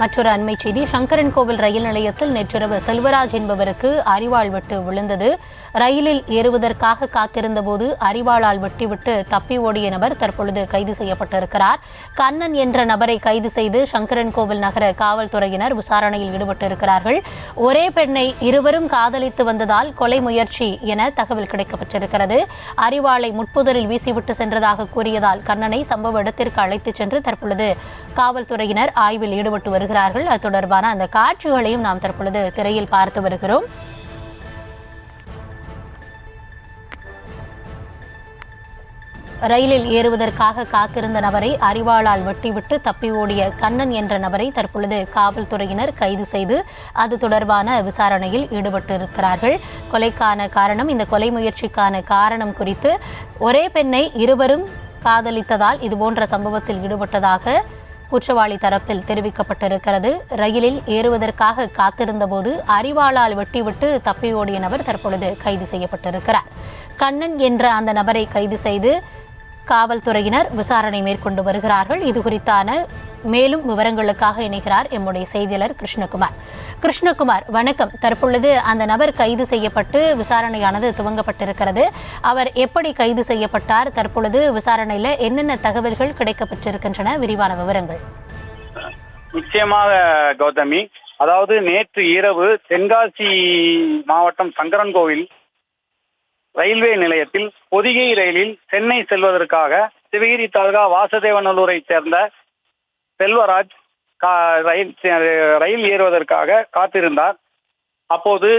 மற்றொரு அண்மை செய்தி. சங்கரன்கோவில் ரயில் நிலையத்தில் நேற்றிரவு செல்வராஜ் என்பவருக்கு அரிவாள் வெட்டு விழுந்தது. ரயிலில் ஏறுவதற்காக காத்திருந்தபோது அரிவாளால் வெட்டிவிட்டு தப்பி ஓடிய நபர் தற்பொழுது கைது செய்யப்பட்டிருக்கிறார். கண்ணன் என்ற நபரை கைது செய்து சங்கரன்கோவில் நகர காவல்துறையினர் விசாரணையில் ஈடுபட்டிருக்கிறார்கள். ஒரே பெண்ணை இருவரும் காதலித்து வந்ததால் கொலை முயற்சி என தகவல் கிடைக்கப்பட்டிருக்கிறது. அரிவாளை முட்புதரில் வீசிவிட்டு சென்றதாக கூறியதால் கண்ணனை சம்பவ இடத்திற்கு அழைத்துச் சென்று தற்பொழுது காவல்துறையினர் ஆய்வில் ஈடுபட்டு வருகிறார்கள். அது தொடர்பான அந்த காட்சிகளையும் நாம் தற்பொழுது திரையில் பார்த்து வருகிறோம். ரயிலில் ஏறுவதற்காக காத்திருந்த நபரை அரிவாளால் வெட்டிவிட்டு தப்பி ஓடிய கண்ணன் என்ற நபரை தற்பொழுது காவல்துறையினர் கைது செய்து அது தொடர்பான விசாரணையில் ஈடுபட்டிருக்கிறார்கள். கொலைக்கான காரணம், இந்த கொலை முயற்சிக்கான காரணம் குறித்து ஒரே பெண்ணை இருவரும் காதலித்ததால் இதுபோன்ற சம்பவத்தில் ஈடுபட்டதாக குற்றவாளி தரப்பில் தெரிவிக்கப்பட்டிருக்கிறது. ரயிலில் ஏறுவதற்காக காத்திருந்தபோது அரிவாளால் வெட்டிவிட்டு தப்பி ஓடிய நபர் தற்பொழுது கைது செய்யப்பட்டிருக்கிறார். கண்ணன் என்ற அந்த நபரை கைது செய்து காவல்துறையினர் விசாரணை மேற்கொண்டு வருகிறார்கள். இது குறித்தான மேலும் விவரங்களுக்காக இணைகிறார் எம்முடைய செய்தியாளர் கிருஷ்ணகுமார். வணக்கம். தற்பொழுது அந்த நபர் கைது செய்யப்பட்டு விசாரணையானது துவங்கப்பட்டிருக்கிறது. அவர் எப்படி கைது செய்யப்பட்டார்? தற்பொழுது விசாரணையில் என்னென்ன தகவல்கள் கிடைக்கப்பட்டிருக்கின்றன? விரிவான விவரங்கள். நிச்சயமாக கௌதமி, அதாவது நேற்று இரவு தென்காசி மாவட்டம் சங்கரன்கோவில் ரயில்வே நிலையத்தில் பொதிகை ரயிலில் சென்னை செல்வதற்காக சிவகிரி தாலுகா வாசுதேவநல்லூரை சேர்ந்த செல்வராஜ் ரயில் ஏறுவதற்காக காத்திருந்தார். அப்போது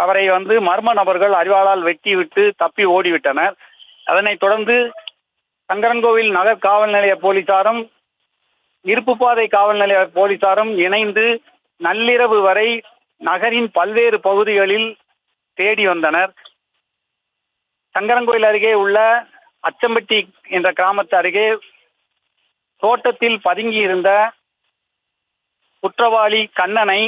அவரை மர்ம நபர்கள் அரிவாளால் வெட்டிவிட்டு தப்பி ஓடிவிட்டனர். அதனைத் தொடர்ந்து சங்கரன்கோவில் நகர் காவல் நிலைய போலீசாரும் இருப்புப்பாதை காவல் நிலைய போலீசாரும் இணைந்து நள்ளிரவு வரை நகரின் பல்வேறு பகுதிகளில் தேடி வந்தனர். சங்கரன்கோயில் அருகே உள்ள அச்சம்பட்டி என்ற கிராமத்து அருகே தோட்டத்தில் பதுங்கியிருந்த குற்றவாளி கண்ணனை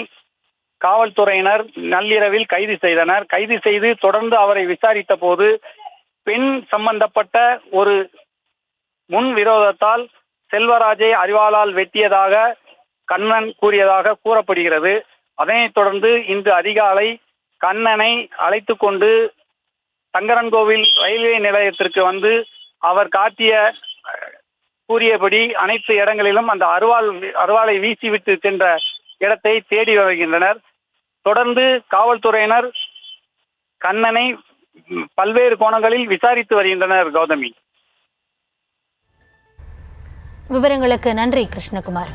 காவல்துறையினர் நள்ளிரவில் கைது செய்தனர். கைது செய்து தொடர்ந்து அவரை விசாரித்த போது பெண் சம்பந்தப்பட்ட ஒரு முன் விரோதத்தால் செல்வராஜை அரிவாளால் வெட்டியதாக கண்ணன் கூறியதாக கூறப்படுகிறது. அதனைத் தொடர்ந்து இன்று அதிகாலை கண்ணனை அழைத்து கொண்டு சங்கரன்கோவில் ரயில்வே நிலையத்திற்கு அவர் கூறியபடி அனைத்து இடங்களிலும் அந்த அரிவாளை வீசிவிட்டு சென்ற இடத்தை தேடி வருகின்றனர். தொடர்ந்து காவல்துறையினர் கண்ணனை பல்வேறு கோணங்களில் விசாரித்து வருகின்றனர். கௌதமி, விவரங்களுக்கு நன்றி கிருஷ்ணகுமார்.